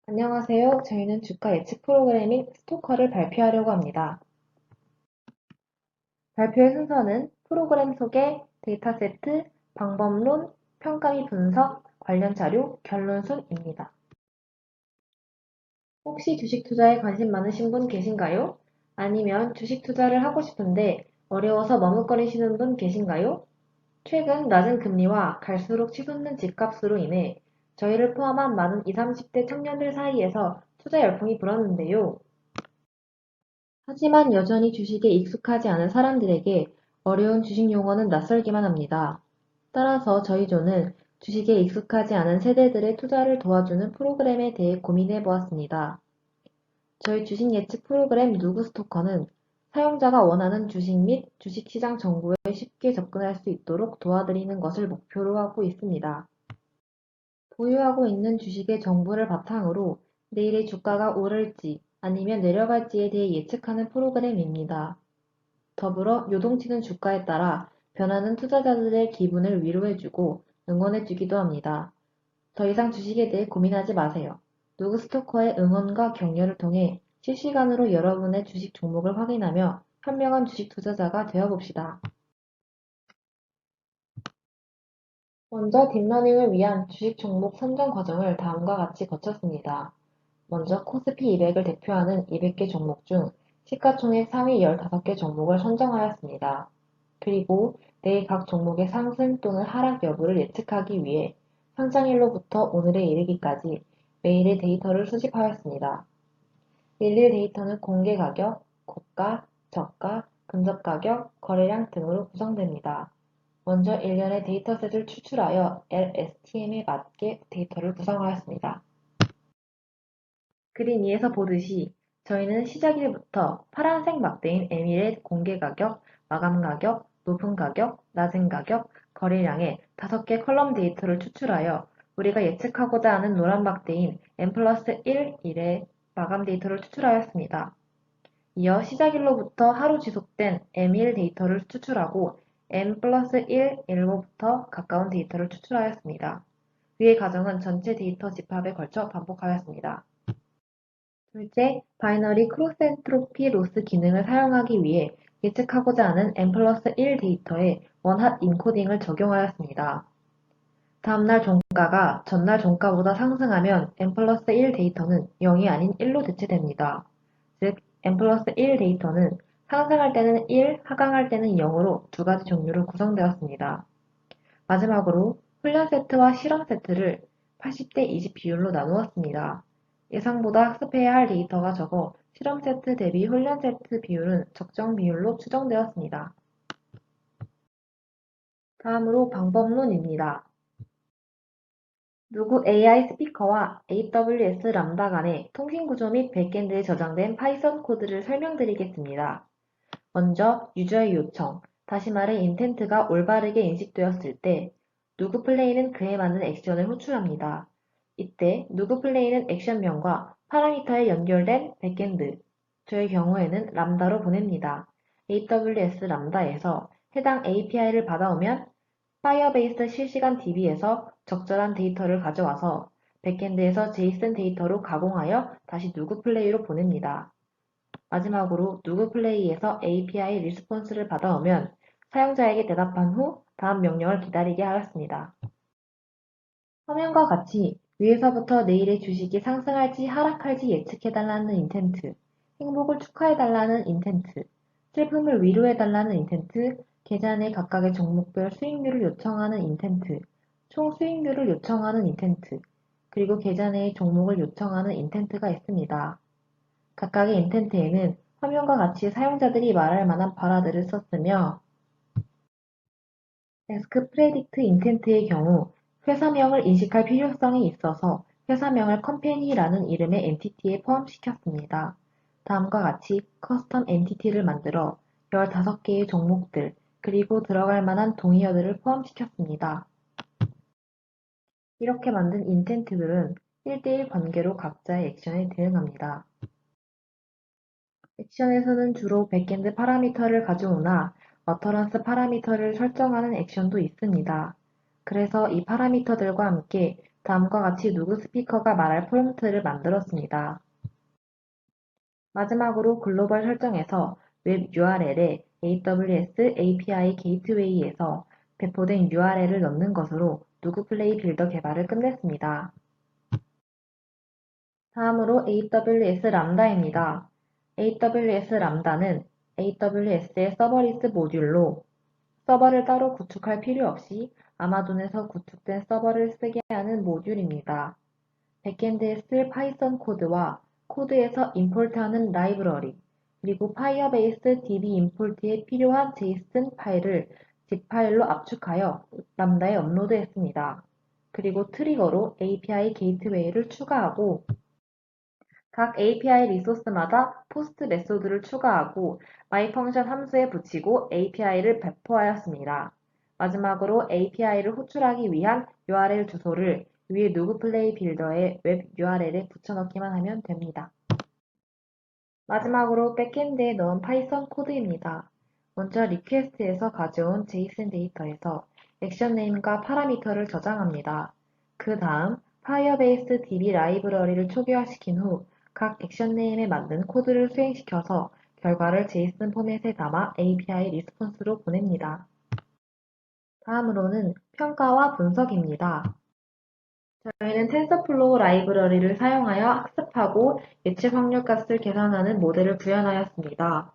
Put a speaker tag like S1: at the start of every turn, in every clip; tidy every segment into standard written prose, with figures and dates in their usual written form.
S1: 안녕하세요. 저희는 주가 예측 프로그래밍 스토커를 발표하려고 합니다. 발표의 순서는 프로그램 소개, 데이터 세트, 방법론, 평가 및 분석, 관련 자료, 결론 순입니다. 혹시 주식 투자에 관심 많으신 분 계신가요? 아니면 주식 투자를 하고 싶은데 어려워서 머뭇거리시는 분 계신가요? 최근 낮은 금리와 갈수록 치솟는 집값으로 인해 저희를 포함한 많은 20, 30대 청년들 사이에서 투자 열풍이 불었는데요. 하지만 여전히 주식에 익숙하지 않은 사람들에게 어려운 주식 용어는 낯설기만 합니다. 따라서 저희 조는 주식에 익숙하지 않은 세대들의 투자를 도와주는 프로그램에 대해 고민해 보았습니다. 저희 주식 예측 프로그램 누구 스토커는 사용자가 원하는 주식 및 주식시장 정보에 쉽게 접근할 수 있도록 도와드리는 것을 목표로 하고 있습니다. 보유하고 있는 주식의 정보를 바탕으로 내일의 주가가 오를지 아니면 내려갈지에 대해 예측하는 프로그램입니다. 더불어 요동치는 주가에 따라 변하는 투자자들의 기분을 위로해주고 응원해주기도 합니다. 더 이상 주식에 대해 고민하지 마세요. 누구 스토커의 응원과 격려를 통해 실시간으로 여러분의 주식 종목을 확인하며 현명한 주식 투자자가 되어봅시다. 먼저 딥러닝을 위한 주식 종목 선정 과정을 다음과 같이 거쳤습니다. 먼저 코스피 200을 대표하는 200개 종목 중 시가총액 상위 15개 종목을 선정하였습니다. 그리고 내일 각 종목의 상승 또는 하락 여부를 예측하기 위해 상장일로부터 오늘에 이르기까지 매일의 데이터를 수집하였습니다. 일일 데이터는 공개 가격, 고가, 저가, 근접 가격, 거래량 등으로 구성됩니다. 먼저 일련의 데이터셋을 추출하여 LSTM에 맞게 데이터를 구성하였습니다. 그림 2에서 보듯이 저희는 시작일부터 파란색 막대인 에밀의 공개 가격, 마감 가격, 높은 가격, 낮은 가격, 거래량의 5개 컬럼 데이터를 추출하여 우리가 예측하고자 하는 노란 막대인 N+1일의 마감 데이터를 추출하였습니다. 이어 시작일로부터 하루 지속된 M1 데이터를 추출하고 N+1 일로부터 가까운 데이터를 추출하였습니다. 위의 과정은 전체 데이터 집합에 걸쳐 반복하였습니다. 둘째, 바이너리 크로스 엔트로피 로스 기능을 사용하기 위해 예측하고자 하는 N+1 데이터에 원핫 인코딩을 적용하였습니다. 다음날 종가가 전날 종가보다 상승하면 N+1 데이터는 0이 아닌 1로 대체됩니다. 즉, N+1 데이터는 상승할 때는 1, 하강할 때는 0으로 두 가지 종류로 구성되었습니다. 마지막으로 훈련 세트와 실험 세트를 80대 20 비율로 나누었습니다. 예상보다 학습해야 할 데이터가 적어 실험 세트 대비 훈련 세트 비율은 적정 비율로 추정되었습니다. 다음으로 방법론입니다. 누구 AI 스피커와 AWS 람다 간의 통신 구조 및 백엔드에 저장된 파이썬 코드를 설명드리겠습니다. 먼저 유저의 요청, 다시 말해 인텐트가 올바르게 인식되었을 때 누구 플레이는 그에 맞는 액션을 호출합니다. 이때 누구 플레이는 액션명과 파라미터에 연결된 백엔드, 저의 경우에는 람다로 보냅니다. AWS 람다에서 해당 API를 받아오면 파이어베이스 실시간 DB에서 적절한 데이터를 가져와서 백엔드에서 제이슨 데이터로 가공하여 다시 누구 플레이로 보냅니다. 마지막으로 누구 플레이에서 API 리스폰스를 받아오면 사용자에게 대답한 후 다음 명령을 기다리게 하였습니다. 화면과 같이 위에서부터 내일의 주식이 상승할지 하락할지 예측해달라는 인텐트, 행복을 축하해달라는 인텐트, 슬픔을 위로해달라는 인텐트, 계좌 내 각각의 종목별 수익률을 요청하는 인텐트, 총 수익률을 요청하는 인텐트, 그리고 계좌 내의 종목을 요청하는 인텐트가 있습니다. 각각의 인텐트에는 화면과 같이 사용자들이 말할 만한 발화들을 썼으며 ask predict intent의 경우 회사명을 인식할 필요성이 있어서 회사명을 컴퍼니라는 이름의 엔티티에 포함시켰습니다. 다음과 같이 커스텀 엔티티를 만들어 15개의 종목들 그리고 들어갈 만한 동의어들을 포함시켰습니다. 이렇게 만든 인텐트들은 1대1 관계로 각자의 액션에 대응합니다. 액션에서는 주로 백엔드 파라미터를 가져오나 어터런스 파라미터를 설정하는 액션도 있습니다. 그래서 이 파라미터들과 함께 다음과 같이 누구 스피커가 말할 프롬프트를 만들었습니다. 마지막으로 글로벌 설정에서 웹 URL에 AWS API 게이트웨이에서 배포된 URL을 넣는 것으로 누구 플레이 빌더 개발을 끝냈습니다. 다음으로 AWS 람다입니다. AWS 람다는 AWS의 서버리스 모듈로 서버를 따로 구축할 필요 없이 아마존에서 구축된 서버를 쓰게 하는 모듈입니다. 백엔드에 쓸 파이썬 코드와 코드에서 임포트하는 라이브러리, 그리고 파이어베이스 DB 임포트에 필요한 제이슨 파일을 zip 파일로 압축하여 람다에 업로드했습니다. 그리고 트리거로 API 게이트웨이를 추가하고 각 API 리소스마다 포스트 메소드를 추가하고 myfunction 함수에 붙이고 API를 배포하였습니다. 마지막으로 API를 호출하기 위한 URL 주소를 위에 누구 플레이 빌더의 웹 URL에 붙여넣기만 하면 됩니다. 마지막으로 백엔드에 넣은 파이썬 코드입니다. 먼저 리퀘스트에서 가져온 JSON 데이터에서 액션 네임과 파라미터를 저장합니다. 그 다음 파이어베이스 DB 라이브러리를 초기화시킨 후 각 액션 네임에 맞는 코드를 수행시켜서 결과를 JSON 포맷에 담아 API 리스폰스로 보냅니다. 다음으로는 평가와 분석입니다. 저희는 텐서플로우 라이브러리를 사용하여 학습하고 예측 확률 값을 계산하는 모델을 구현하였습니다.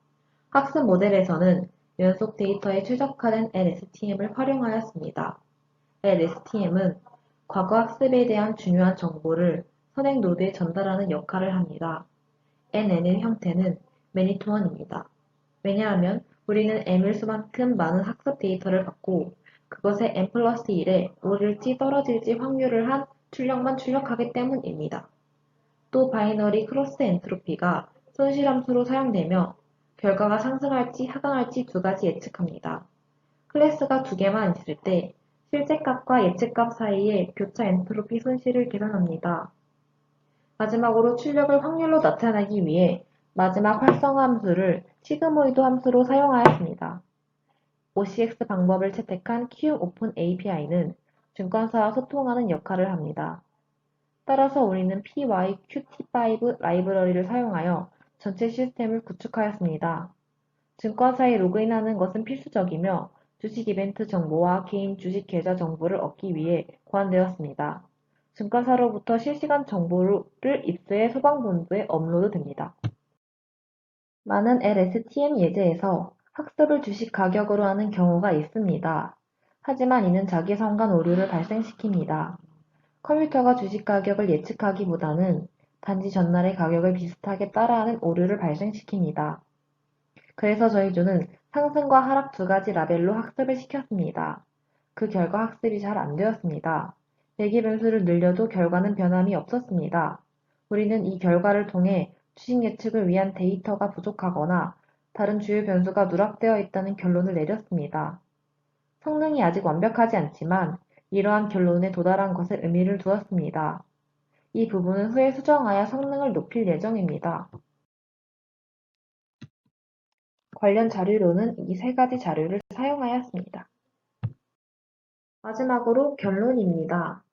S1: 학습 모델에서는 연속 데이터에 최적화된 LSTM을 활용하였습니다. LSTM은 과거 학습에 대한 중요한 정보를 선행 노드에 전달하는 역할을 합니다. NN의 형태는 매니투원입니다. 왜냐하면 우리는 M일 수만큼 많은 학습 데이터를 받고 그것의 N 플러스 1에 오를지 떨어질지 확률을 한 출력만 출력하기 때문입니다. 또 바이너리 크로스 엔트로피가 손실함수로 사용되며 결과가 상승할지 하강할지 두 가지 예측합니다. 클래스가 두 개만 있을 때 실제 값과 예측 값 사이의 교차 엔트로피 손실을 계산합니다. 마지막으로 출력을 확률로 나타내기 위해 마지막 활성화 함수를 시그모이드 함수로 사용하였습니다. OCX 방법을 채택한 키움 오픈 API는 증권사와 소통하는 역할을 합니다. 따라서 우리는 PyQt5 라이브러리를 사용하여 전체 시스템을 구축하였습니다. 증권사에 로그인하는 것은 필수적이며 주식 이벤트 정보와 개인 주식 계좌 정보를 얻기 위해 고안되었습니다. 증권사로부터 실시간 정보를 입수해 소방본부에 업로드됩니다. 많은 LSTM 예제에서 학습을 주식 가격으로 하는 경우가 있습니다. 하지만 이는 자기성간 오류를 발생시킵니다. 컴퓨터가 주식 가격을 예측하기보다는 단지 전날의 가격을 비슷하게 따라하는 오류를 발생시킵니다. 그래서 저희 조는 상승과 하락 두 가지 라벨로 학습을 시켰습니다. 그 결과 학습이 잘 안 되었습니다. 대기 변수를 늘려도 결과는 변함이 없었습니다. 우리는 이 결과를 통해 주식 예측을 위한 데이터가 부족하거나 다른 주요 변수가 누락되어 있다는 결론을 내렸습니다. 성능이 아직 완벽하지 않지만 이러한 결론에 도달한 것에 의미를 두었습니다. 이 부분은 후에 수정하여 성능을 높일 예정입니다. 관련 자료로는 이 세 가지 자료를 사용하였습니다. 마지막으로 결론입니다.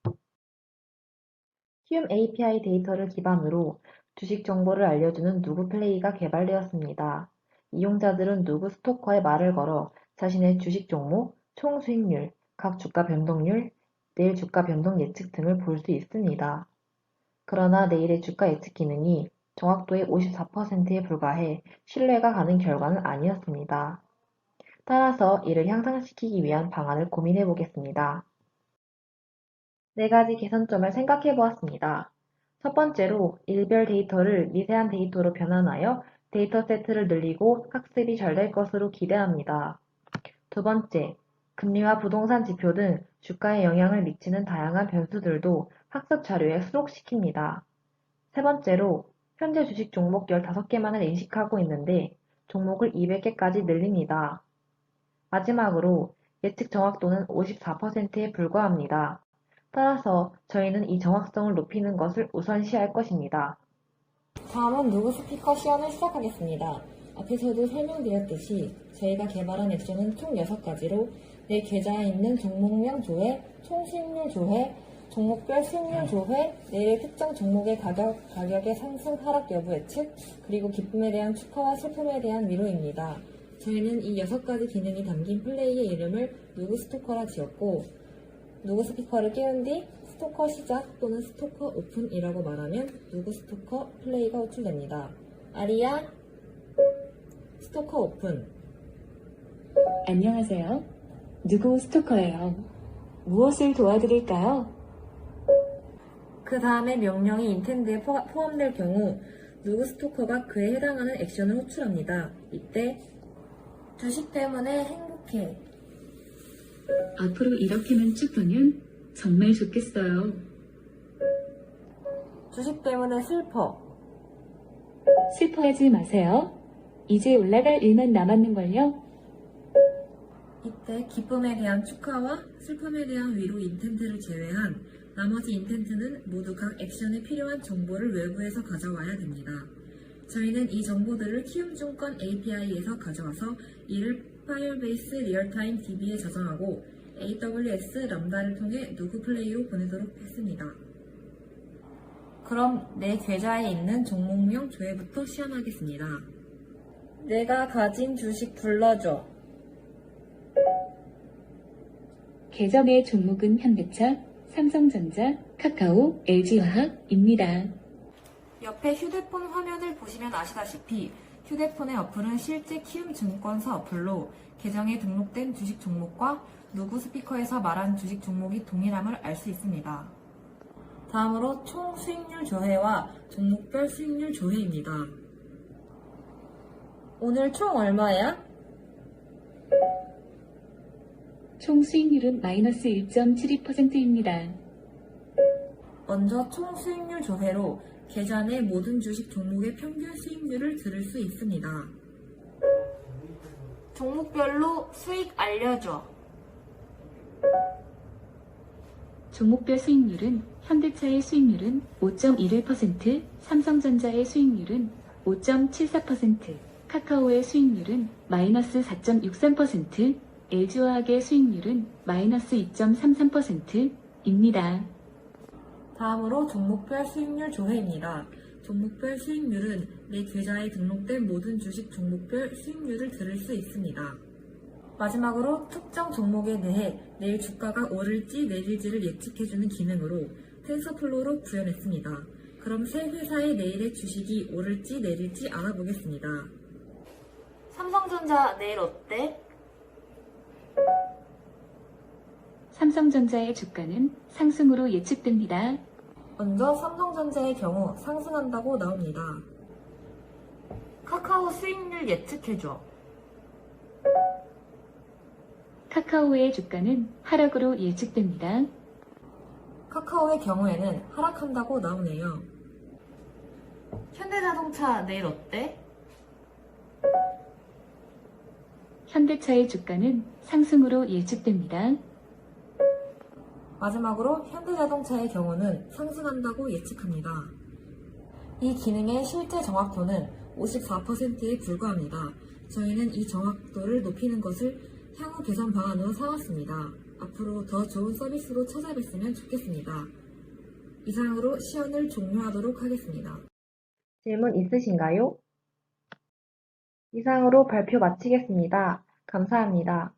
S1: 키움 API 데이터를 기반으로 주식 정보를 알려주는 누구 플레이가 개발되었습니다. 이용자들은 누구 스토커에 말을 걸어 자신의 주식 종목, 총 수익률, 각 주가 변동률, 내일 주가 변동 예측 등을 볼 수 있습니다. 그러나 내일의 주가 예측 기능이 정확도의 54%에 불과해 신뢰가 가는 결과는 아니었습니다. 따라서 이를 향상시키기 위한 방안을 고민해 보겠습니다. 네 가지 개선점을 생각해 보았습니다. 첫 번째로 일별 데이터를 미세한 데이터로 변환하여 데이터 세트를 늘리고 학습이 잘 될 것으로 기대합니다. 두 번째, 금리와 부동산 지표 등 주가에 영향을 미치는 다양한 변수들도 학습 자료에 수록시킵니다. 세 번째로, 현재 주식 종목 15개만을 인식하고 있는데 종목을 200개까지 늘립니다. 마지막으로, 예측 정확도는 54%에 불과합니다. 따라서 저희는 이 정확성을 높이는 것을 우선시할 것입니다.
S2: 다음은 누구 스피커 시연을 시작하겠습니다. 앞에서도 설명드렸듯이 저희가 개발한 액션은 총 6가지로 내 계좌에 있는 종목명 조회, 총 수익률 조회, 종목별 수익률 조회, 내일의 특정 종목의 가격의 상승, 하락 여부 예측, 그리고 기쁨에 대한 축하와 슬픔에 대한 위로입니다. 저희는 이 6가지 기능이 담긴 플레이의 이름을 누구 스토커라 지었고, 누구 스피커를 깨운 뒤 스토커 시작 또는 스토커 오픈이라고 말하면 누구 스토커 플레이가 호출됩니다. 아리야, 스토커 오픈.
S3: 안녕하세요. 누구 스토커예요. 무엇을 도와드릴까요?
S2: 그 다음에 명령이 인텐드에 포함될 경우 누구 스토커가 그에 해당하는 액션을 호출합니다. 이때 주식 때문에 행복해.
S3: 앞으로 이렇게만 쭉 가면 정말 좋겠어요.
S2: 주식 때문에 슬퍼.
S3: 슬퍼하지 마세요. 이제 올라갈 일만 남았는걸요.
S2: 이때 기쁨에 대한 축하와 슬픔에 대한 위로 인텐트를 제외한 나머지 인텐트는 모두 각 액션에 필요한 정보를 외부에서 가져와야 됩니다. 저희는 이 정보들을 키움증권 API에서 가져와서 이를 파이어베이스 리얼타임 DB에 저장하고 AWS 람다를 통해 누구 플레이로 보내도록 했습니다. 그럼 내 계좌에 있는 종목명 조회부터 시연하겠습니다. 내가 가진 주식 불러줘.
S3: 계정의 종목은 현대차, 삼성전자, 카카오, LG화학입니다.
S2: 옆에 휴대폰 화면을 보시면 아시다시피 휴대폰의 어플은 실제 키움증권사 어플로 계정에 등록된 주식 종목과 누구 스피커에서 말한 주식 종목이 동일함을 알 수 있습니다. 다음으로 총 수익률 조회와 종목별 수익률 조회입니다. 오늘 총 얼마야?
S3: 총 수익률은 마이너스 1.72%입니다.
S2: 먼저 총 수익률 조회로 계좌 내 모든 주식 종목의 평균 수익률을 들을 수 있습니다. 종목별로 수익 알려줘.
S3: 종목별 수익률은 현대차의 수익률은 5.11%, 삼성전자의 수익률은 5.74%, 카카오의 수익률은 마이너스 4.63%, LG화학의 수익률은 마이너스 2.33%입니다.
S2: 다음으로 종목별 수익률 조회입니다. 종목별 수익률은 내 계좌에 등록된 모든 주식 종목별 수익률을 들을 수 있습니다. 마지막으로 특정 종목에 대해 내일 주가가 오를지 내릴지를 예측해주는 기능으로 텐서플로우로 구현했습니다. 그럼 세 회사의 내일의 주식이 오를지 내릴지 알아보겠습니다. 삼성전자 내일 어때?
S3: 삼성전자의 주가는 상승으로 예측됩니다.
S2: 먼저 삼성전자의 경우 상승한다고 나옵니다. 카카오 수익률 예측해줘.
S3: 카카오의 주가는 하락으로 예측됩니다.
S2: 카카오의 경우에는 하락한다고 나오네요. 현대자동차 내일 어때?
S3: 현대차의 주가는 상승으로 예측됩니다.
S2: 마지막으로 현대자동차의 경우는 상승한다고 예측합니다. 이 기능의 실제 정확도는 54%에 불과합니다. 저희는 이 정확도를 높이는 것을 향후 개선 방안으로 삼았습니다. 앞으로 더 좋은 서비스로 찾아뵀으면 좋겠습니다. 이상으로 시연을 종료하도록 하겠습니다.
S1: 질문 있으신가요? 이상으로 발표 마치겠습니다. 감사합니다.